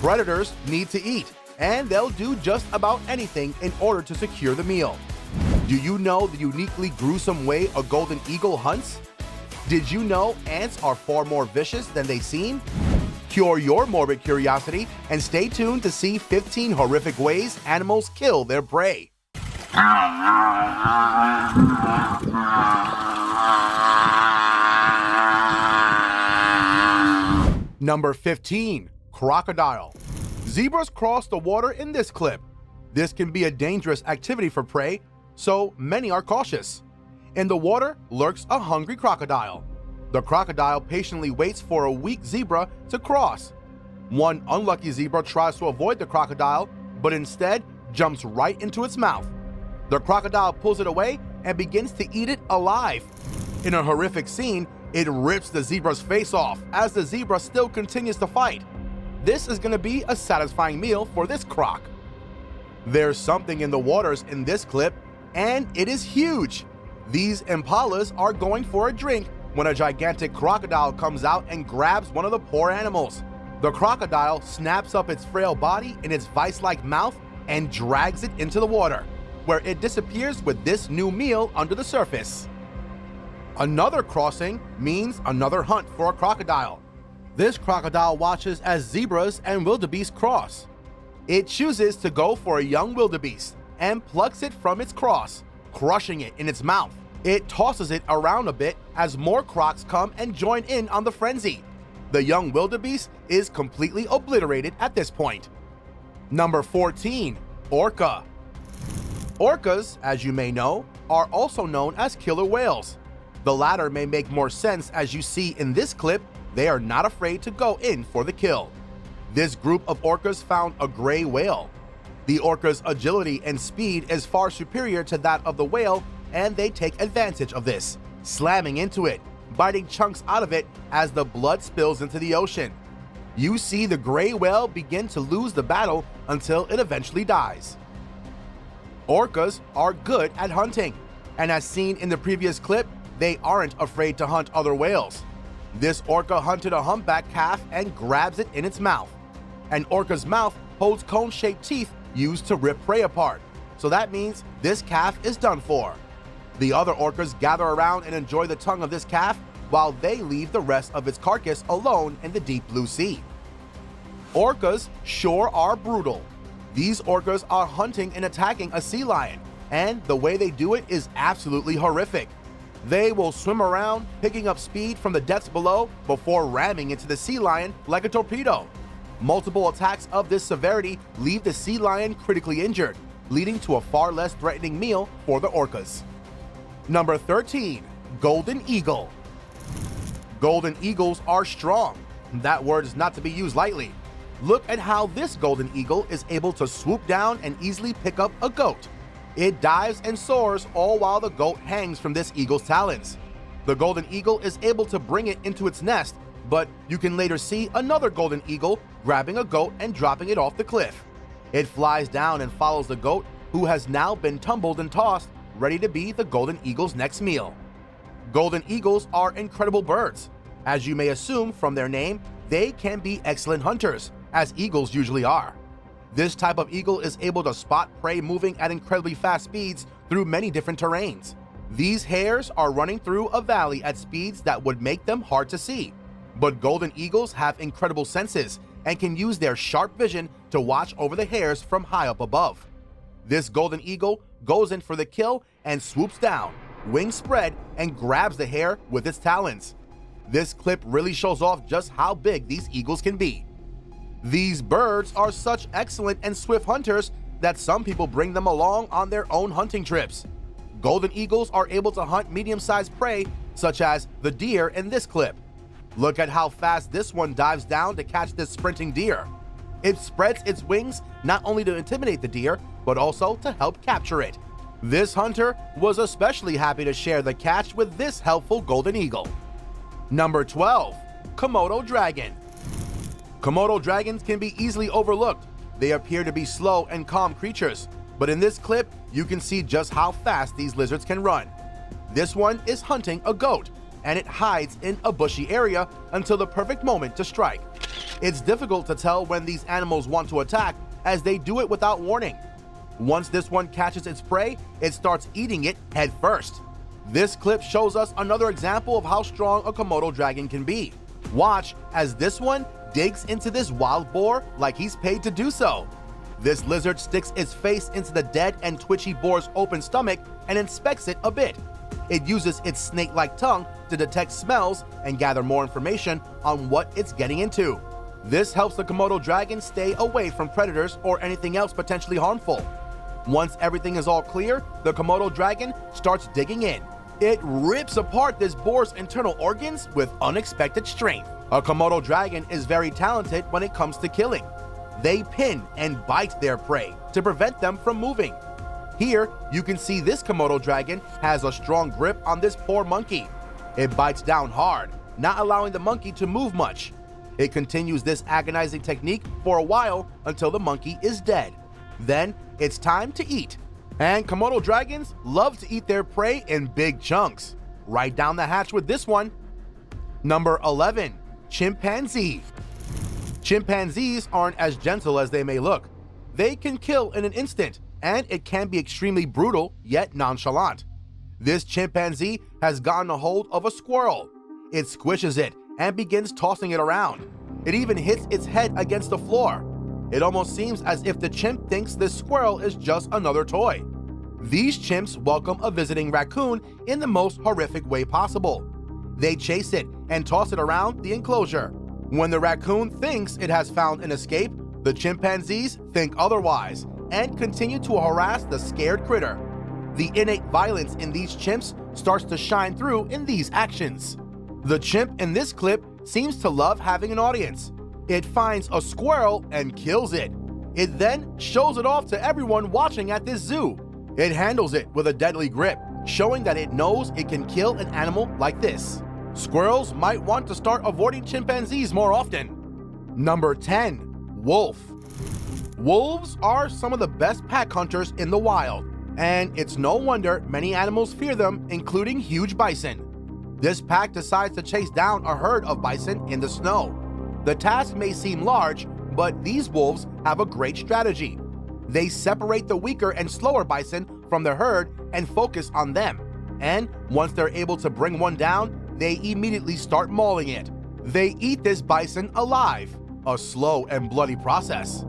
Predators need to eat, and they'll do just about anything in order to secure the meal. Do you know the uniquely gruesome way a golden eagle hunts? Did you know ants are far more vicious than they seem? Cure your morbid curiosity and stay tuned to see 15 horrific ways animals kill their prey. Number 15. Crocodile. Zebras cross the water in this clip. This can be a dangerous activity for prey, so many are cautious. In the water lurks a hungry crocodile. The crocodile patiently waits for a weak zebra to cross. One unlucky zebra tries to avoid the crocodile, but instead jumps right into its mouth. The crocodile pulls it away and begins to eat it alive. In a horrific scene, it rips the zebra's face off as the zebra still continues to fight. This is going to be a satisfying meal for this croc. There's something in the waters in this clip, and it is huge. These impalas are going for a drink when a gigantic crocodile comes out and grabs one of the poor animals. The crocodile snaps up its frail body in its vice-like mouth and drags it into the water, where it disappears with this new meal under the surface. Another crossing means another hunt for a crocodile. This crocodile watches as zebras and wildebeest cross. It chooses to go for a young wildebeest and plucks it from its cross, crushing it in its mouth. It tosses it around a bit as more crocs come and join in on the frenzy. The young wildebeest is completely obliterated at this point. Number 14. Orca. Orcas, as you may know, are also known as killer whales. The latter may make more sense as you see in this clip, they are not afraid to go in for the kill. This group of orcas found a gray whale. The orca's agility and speed is far superior to that of the whale, and they take advantage of this, slamming into it, biting chunks out of it as the blood spills into the ocean. You see the gray whale begin to lose the battle until it eventually dies. Orcas are good at hunting, and as seen in the previous clip, they aren't afraid to hunt other whales. This orca hunted a humpback calf and grabs it in its mouth. An orca's mouth holds cone-shaped teeth used to rip prey apart, so that means this calf is done for. The other orcas gather around and enjoy the tongue of this calf while they leave the rest of its carcass alone in the deep blue sea. Orcas sure are brutal. These orcas are hunting and attacking a sea lion, and the way they do it is absolutely horrific. They will swim around, picking up speed from the depths below before ramming into the sea lion like a torpedo. Multiple attacks of this severity leave the sea lion critically injured, leading to a far less threatening meal for the orcas. Number 13. Golden Eagle. Golden eagles are strong. That word is not to be used lightly. Look at how this golden eagle is able to swoop down and easily pick up a goat. It dives and soars all while the goat hangs from this eagle's talons. The golden eagle is able to bring it into its nest, but you can later see another golden eagle grabbing a goat and dropping it off the cliff. It flies down and follows the goat, who has now been tumbled and tossed, ready to be the golden eagle's next meal. Golden eagles are incredible birds. As you may assume from their name, they can be excellent hunters, as eagles usually are. This type of eagle is able to spot prey moving at incredibly fast speeds through many different terrains. These hares are running through a valley at speeds that would make them hard to see. But golden eagles have incredible senses and can use their sharp vision to watch over the hares from high up above. This golden eagle goes in for the kill and swoops down, wings spread, and grabs the hare with its talons. This clip really shows off just how big these eagles can be. These birds are such excellent and swift hunters that some people bring them along on their own hunting trips. Golden eagles are able to hunt medium-sized prey, such as the deer in this clip. Look at how fast this one dives down to catch this sprinting deer. It spreads its wings not only to intimidate the deer, but also to help capture it. This hunter was especially happy to share the catch with this helpful golden eagle. Number 12. Komodo dragon. Komodo dragons can be easily overlooked. They appear to be slow and calm creatures, but in this clip, you can see just how fast these lizards can run. This one is hunting a goat, and it hides in a bushy area until the perfect moment to strike. It's difficult to tell when these animals want to attack, as they do it without warning. Once this one catches its prey, it starts eating it head first. This clip shows us another example of how strong a Komodo dragon can be. Watch as this one digs into this wild boar like he's paid to do so. This lizard sticks its face into the dead and twitchy boar's open stomach and inspects it a bit. It uses its snake-like tongue to detect smells and gather more information on what it's getting into. This helps the Komodo dragon stay away from predators or anything else potentially harmful. Once everything is all clear, the Komodo dragon starts digging in. It rips apart this boar's internal organs with unexpected strength. A Komodo dragon is very talented when it comes to killing. They pin and bite their prey to prevent them from moving. Here, you can see this Komodo dragon has a strong grip on this poor monkey. It bites down hard, not allowing the monkey to move much. It continues this agonizing technique for a while until the monkey is dead. Then, it's time to eat. And Komodo dragons love to eat their prey in big chunks. Right down the hatch with this one. Number 11. Chimpanzee. Chimpanzees aren't as gentle as they may look. They can kill in an instant, and it can be extremely brutal yet nonchalant. This chimpanzee has gotten a hold of a squirrel. It squishes it and begins tossing it around. It even hits its head against the floor. It almost seems as if the chimp thinks this squirrel is just another toy. These chimps welcome a visiting raccoon in the most horrific way possible. They chase it and toss it around the enclosure. When the raccoon thinks it has found an escape, the chimpanzees think otherwise and continue to harass the scared critter. The innate violence in these chimps starts to shine through in these actions. The chimp in this clip seems to love having an audience. It finds a squirrel and kills it. It then shows it off to everyone watching at this zoo. It handles it with a deadly grip, showing that it knows it can kill an animal like this. Squirrels might want to start avoiding chimpanzees more often. Number 10. Wolf. Wolves are some of the best pack hunters in the wild, and it's no wonder many animals fear them, including huge bison. This pack decides to chase down a herd of bison in the snow. The task may seem large, but these wolves have a great strategy. They separate the weaker and slower bison from the herd and focus on them. And once they're able to bring one down, they immediately start mauling it. They eat this bison alive, a slow and bloody process.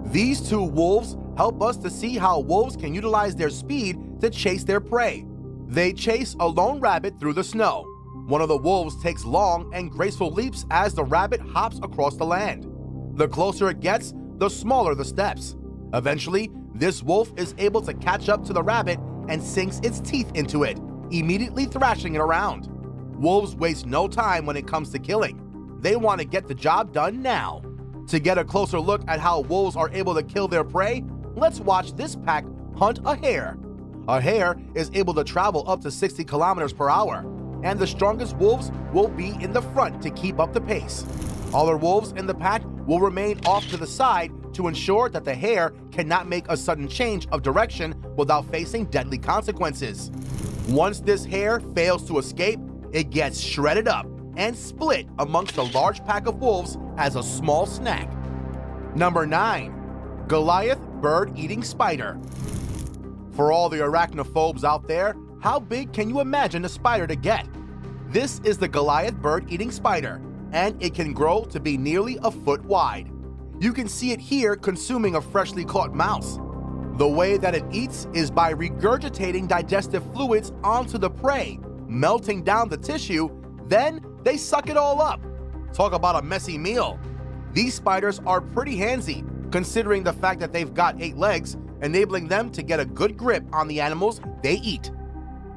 These two wolves help us to see how wolves can utilize their speed to chase their prey. They chase a lone rabbit through the snow. One of the wolves takes long and graceful leaps as the rabbit hops across the land. The closer it gets, the smaller the steps. Eventually, this wolf is able to catch up to the rabbit and sinks its teeth into it, immediately thrashing it around. Wolves waste no time when it comes to killing. They want to get the job done now. To get a closer look at how wolves are able to kill their prey, let's watch this pack hunt a hare. A hare is able to travel up to 60 kilometers per hour, and the strongest wolves will be in the front to keep up the pace. Other wolves in the pack will remain off to the side to ensure that the hare cannot make a sudden change of direction without facing deadly consequences. Once this hare fails to escape, it gets shredded up and split amongst a large pack of wolves as a small snack. Number 9. Goliath bird-eating spider. For all the arachnophobes out there, how big can you imagine a spider to get? This is the Goliath bird-eating spider, and it can grow to be nearly a foot wide. You can see it here consuming a freshly caught mouse. The way that it eats is by regurgitating digestive fluids onto the prey, melting down the tissue, then they suck it all up. Talk about a messy meal. These spiders are pretty handsy, considering the fact that they've got 8 legs, enabling them to get a good grip on the animals they eat.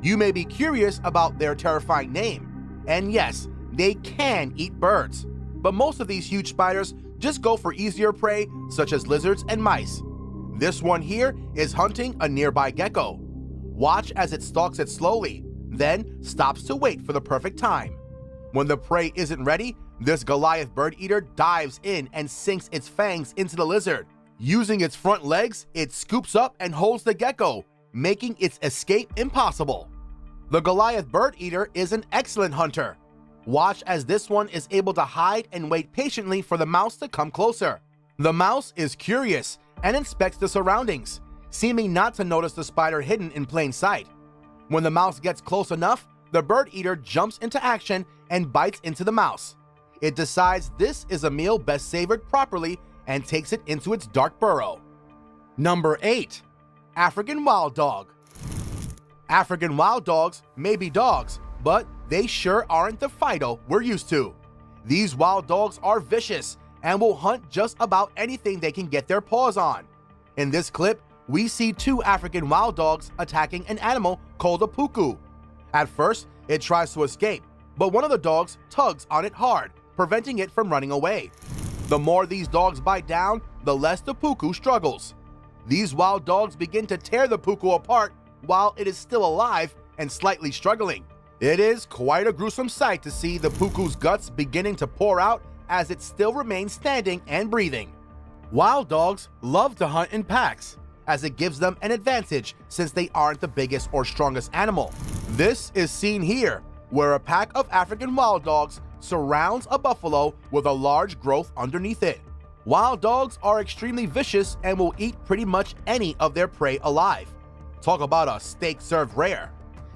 You may be curious about their terrifying name, and yes, they can eat birds, but most of these huge spiders just go for easier prey such as lizards and mice. This one here is hunting a nearby gecko. Watch as it stalks it slowly, then stops to wait for the perfect time. When the prey isn't ready, this Goliath bird eater dives in and sinks its fangs into the lizard. Using its front legs, it scoops up and holds the gecko, making its escape impossible. The Goliath bird eater is an excellent hunter. Watch as this one is able to hide and wait patiently for the mouse to come closer. The mouse is curious and inspects the surroundings, seeming not to notice the spider hidden in plain sight. When the mouse gets close enough, the bird eater jumps into action and bites into the mouse. It decides this is a meal best savored properly and takes it into its dark burrow. Number 8. African Wild Dog. African wild dogs may be dogs, but they sure aren't the Fido we're used to. These wild dogs are vicious and will hunt just about anything they can get their paws on. In this clip, we see 2 African wild dogs attacking an animal called a puku. At first, it tries to escape, but one of the dogs tugs on it hard, preventing it from running away. The more these dogs bite down, the less the puku struggles. These wild dogs begin to tear the puku apart while it is still alive and slightly struggling. It is quite a gruesome sight to see the puku's guts beginning to pour out as it still remains standing and breathing. Wild dogs love to hunt in packs, as it gives them an advantage since they aren't the biggest or strongest animal. This is seen here, where a pack of African wild dogs surrounds a buffalo with a large growth underneath it. Wild dogs are extremely vicious and will eat pretty much any of their prey alive. Talk about a steak served rare.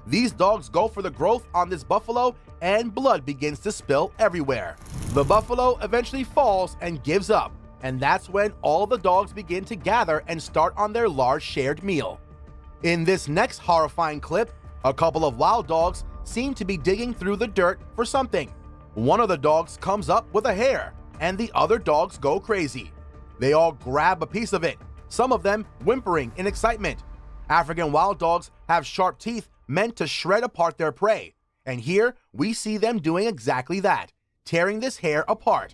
These dogs go for the growth on this buffalo and blood begins to spill everywhere. The buffalo eventually falls and gives up, and that's when all the dogs begin to gather and start on their large shared meal. In this next horrifying clip, a couple of wild dogs seem to be digging through the dirt for something. One of the dogs comes up with a hare, and the other dogs go crazy. They all grab a piece of it, some of them whimpering in excitement. African wild dogs have sharp teeth meant to shred apart their prey, and here we see them doing exactly that, tearing this hare apart.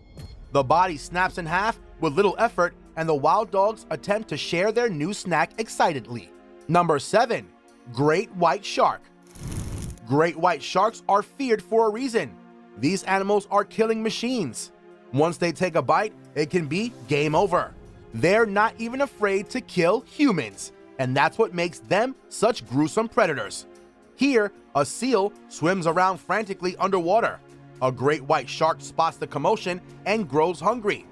The body snaps in half with little effort, and the wild dogs attempt to share their new snack excitedly. Number 7. Great White Shark. Great white sharks are feared for a reason. These animals are killing machines. Once they take a bite, it can be game over. They're not even afraid to kill humans, and that's what makes them such gruesome predators. Here, a seal swims around frantically underwater. A great white shark spots the commotion and grows hungry.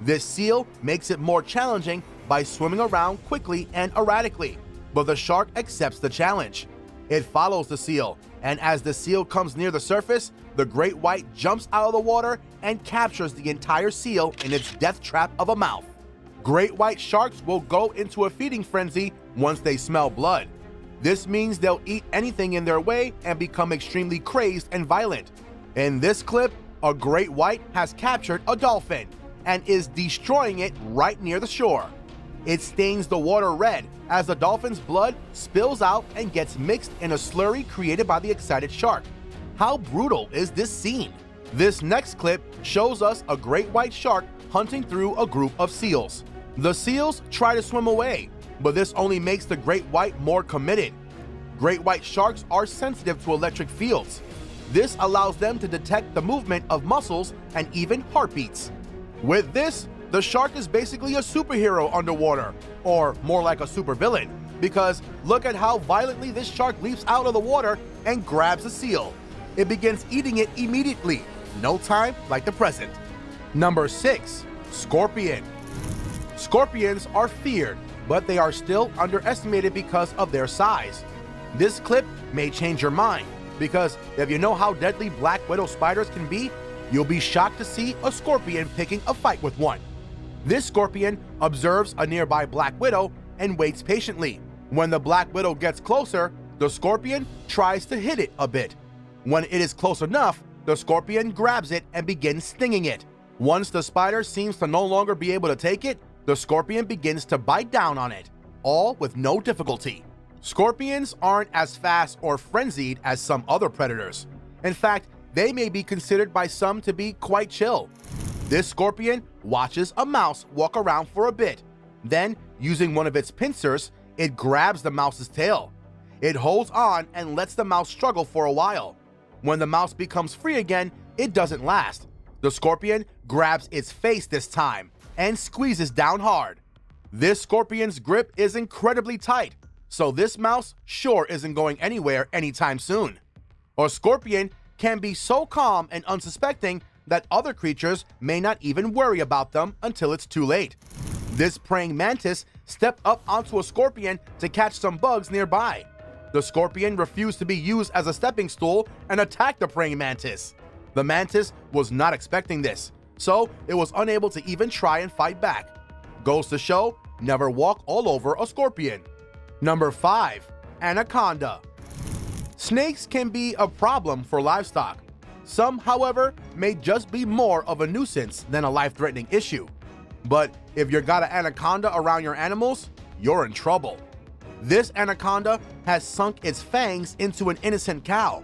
This seal makes it more challenging by swimming around quickly and erratically, but the shark accepts the challenge. It follows the seal, and as the seal comes near the surface, the great white jumps out of the water and captures the entire seal in its death trap of a mouth. Great white sharks will go into a feeding frenzy once they smell blood. This means they'll eat anything in their way and become extremely crazed and violent. In this clip, a great white has captured a dolphin and is destroying it right near the shore. It stains the water red as the dolphin's blood spills out and gets mixed in a slurry created by the excited shark. How brutal is this scene? This next clip shows us a great white shark hunting through a group of seals. The seals try to swim away, but this only makes the great white more committed. Great white sharks are sensitive to electric fields. This allows them to detect the movement of muscles and even heartbeats. With this, the shark is basically a superhero underwater, or more like a supervillain, because look at how violently this shark leaps out of the water and grabs a seal. It begins eating it immediately, no time like the present. Number 6. Scorpion. Scorpions are feared, but they are still underestimated because of their size. This clip may change your mind, because if you know how deadly black widow spiders can be, you'll be shocked to see a scorpion picking a fight with one. This scorpion observes a nearby black widow and waits patiently. When the black widow gets closer, the scorpion tries to hit it a bit. When it is close enough, the scorpion grabs it and begins stinging it. Once the spider seems to no longer be able to take it, the scorpion begins to bite down on it, all with no difficulty. Scorpions aren't as fast or frenzied as some other predators. In fact, they may be considered by some to be quite chill. This scorpion watches a mouse walk around for a bit. Then, using one of its pincers, it grabs the mouse's tail. It holds on and lets the mouse struggle for a while. When the mouse becomes free again, it doesn't last. The scorpion grabs its face this time and squeezes down hard. This scorpion's grip is incredibly tight, so this mouse sure isn't going anywhere anytime soon. A scorpion can be so calm and unsuspecting that other creatures may not even worry about them until it's too late. This praying mantis stepped up onto a scorpion to catch some bugs nearby. The scorpion refused to be used as a stepping stool and attacked the praying mantis. The mantis was not expecting this, so it was unable to even try and fight back. Goes to show, never walk all over a scorpion. Number 5. Anaconda. Snakes can be a problem for livestock. Some, however, may just be more of a nuisance than a life-threatening issue. But if you got an anaconda around your animals, you're in trouble. This anaconda has sunk its fangs into an innocent cow.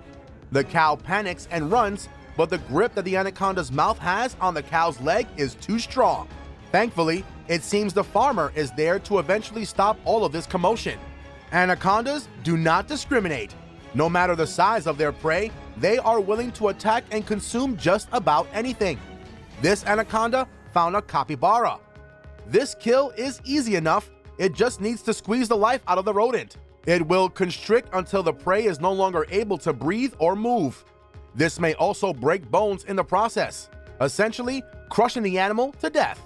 The cow panics and runs, but the grip that the anaconda's mouth has on the cow's leg is too strong. Thankfully, it seems the farmer is there to eventually stop all of this commotion. Anacondas do not discriminate. No matter the size of their prey, they are willing to attack and consume just about anything. This anaconda found a capybara. This kill is easy enough, it just needs to squeeze the life out of the rodent. It will constrict until the prey is no longer able to breathe or move. This may also break bones in the process, essentially crushing the animal to death.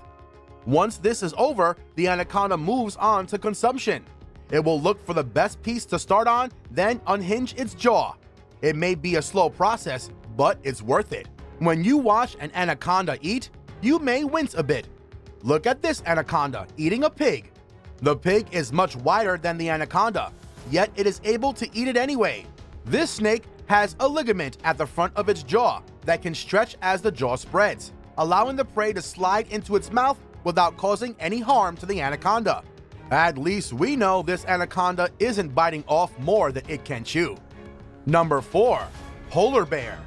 Once this is over, the anaconda moves on to consumption. It will look for the best piece to start on, then unhinge its jaw. It may be a slow process, but it's worth it. When you watch an anaconda eat, you may wince a bit. Look at this anaconda eating a pig. The pig is much wider than the anaconda, yet it is able to eat it anyway. This snake has a ligament at the front of its jaw that can stretch as the jaw spreads, allowing the prey to slide into its mouth without causing any harm to the anaconda. At least we know this anaconda isn't biting off more than it can chew. Number 4. Polar bear.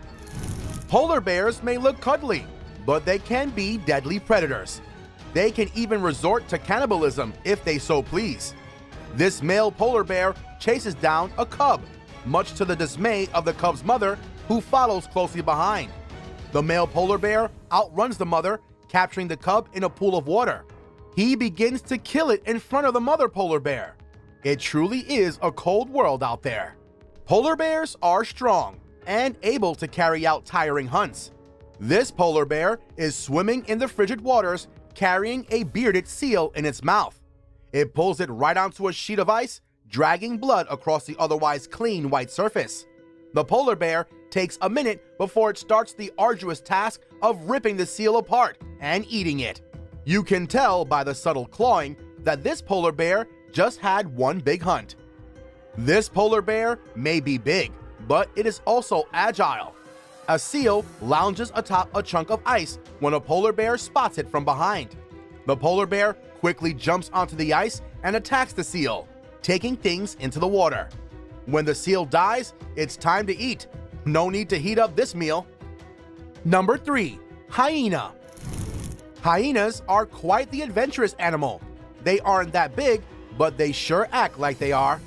Polar bears may look cuddly, but they can be deadly predators. They can even resort to cannibalism if they so please. This male polar bear chases down a cub, much to the dismay of the cub's mother, who follows closely behind. The male polar bear outruns the mother, capturing the cub in a pool of water. He begins to kill it in front of the mother polar bear. It truly is a cold world out there. Polar bears are strong and able to carry out tiring hunts. This polar bear is swimming in the frigid waters, carrying a bearded seal in its mouth. It pulls it right onto a sheet of ice, dragging blood across the otherwise clean white surface. The polar bear takes a minute before it starts the arduous task of ripping the seal apart and eating it. You can tell by the subtle clawing that this polar bear just had one big hunt. This polar bear may be big, but it is also agile. A seal lounges atop a chunk of ice when a polar bear spots it from behind. The polar bear quickly jumps onto the ice and attacks the seal, taking things into the water. When the seal dies, it's time to eat. No need to heat up this meal. Number 3. Hyena. Hyenas are quite the adventurous animal. They aren't that big, but they sure act like they are.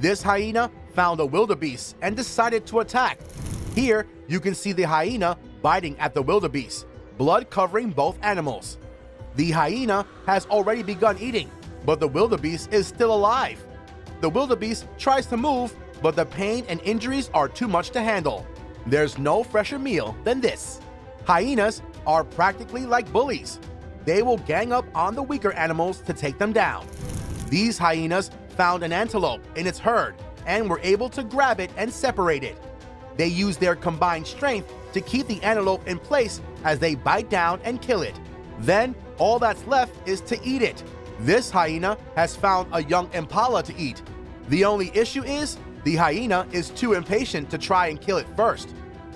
This hyena found a wildebeest and decided to attack. Here, you can see the hyena biting at the wildebeest, blood covering both animals. The hyena has already begun eating, but the wildebeest is still alive. The wildebeest tries to move, but the pain and injuries are too much to handle. There's no fresher meal than this. Hyenas are practically like bullies. They will gang up on the weaker animals to take them down. These hyenas found an antelope in its herd and were able to grab it and separate it. They use their combined strength to keep the antelope in place as they bite down and kill it. Then, all that's left is to eat it. This hyena has found a young impala to eat. The only issue is, the hyena is too impatient to try and kill it first.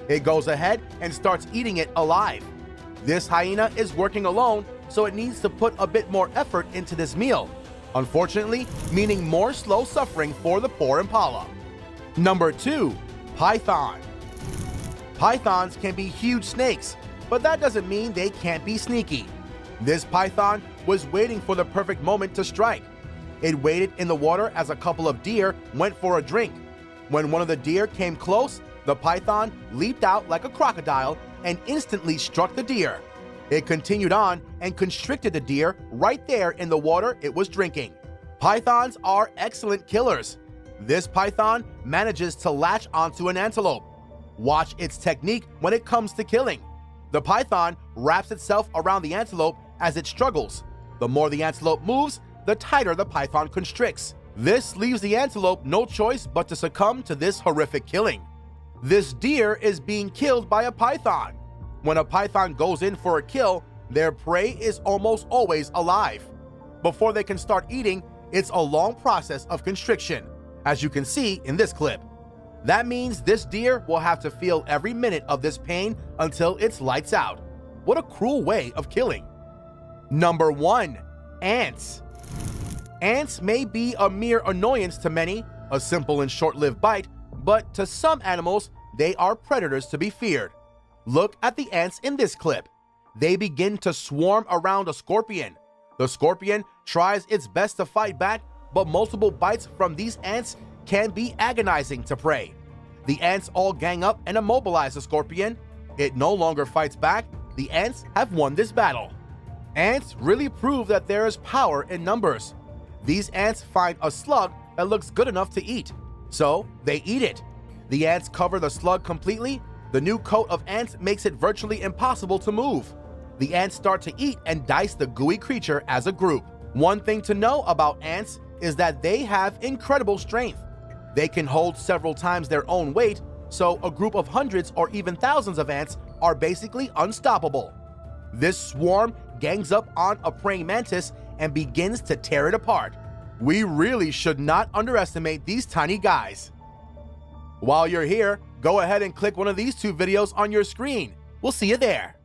It goes ahead and starts eating it alive. This hyena is working alone, so it needs to put a bit more effort into this meal. Unfortunately, meaning more slow suffering for the poor impala. Number 2. Python. Pythons can be huge snakes, but that doesn't mean they can't be sneaky. This python was waiting for the perfect moment to strike. It waited in the water as a couple of deer went for a drink. When one of the deer came close, the python leaped out like a crocodile and instantly struck the deer. It continued on and constricted the deer right there in the water it was drinking. Pythons are excellent killers. This python manages to latch onto an antelope. Watch its technique when it comes to killing. The python wraps itself around the antelope as it struggles. The more the antelope moves, the tighter the python constricts. This leaves the antelope no choice but to succumb to this horrific killing. This deer is being killed by a python. When a python goes in for a kill, their prey is almost always alive. Before they can start eating, it's a long process of constriction, as you can see in this clip. That means this deer will have to feel every minute of this pain until it's lights out. What a cruel way of killing. Number 1. Ants. Ants may be a mere annoyance to many, a simple and short-lived bite, but to some animals, they are predators to be feared. Look at the ants in this clip. They begin to swarm around a scorpion. The scorpion tries its best to fight back, but multiple bites from these ants can be agonizing to prey. The ants all gang up and immobilize the scorpion. It no longer fights back. The ants have won this battle. Ants really prove that there is power in numbers. These ants find a slug that looks good enough to eat, so they eat it. The ants cover the slug completely. The new coat of ants makes it virtually impossible to move. The ants start to eat and dice the gooey creature as a group. One thing to know about ants is that they have incredible strength. They can hold several times their own weight, so a group of hundreds or even thousands of ants are basically unstoppable. This swarm gangs up on a praying mantis and begins to tear it apart. We really should not underestimate these tiny guys. While you're here, go ahead and click one of these 2 videos on your screen. We'll see you there.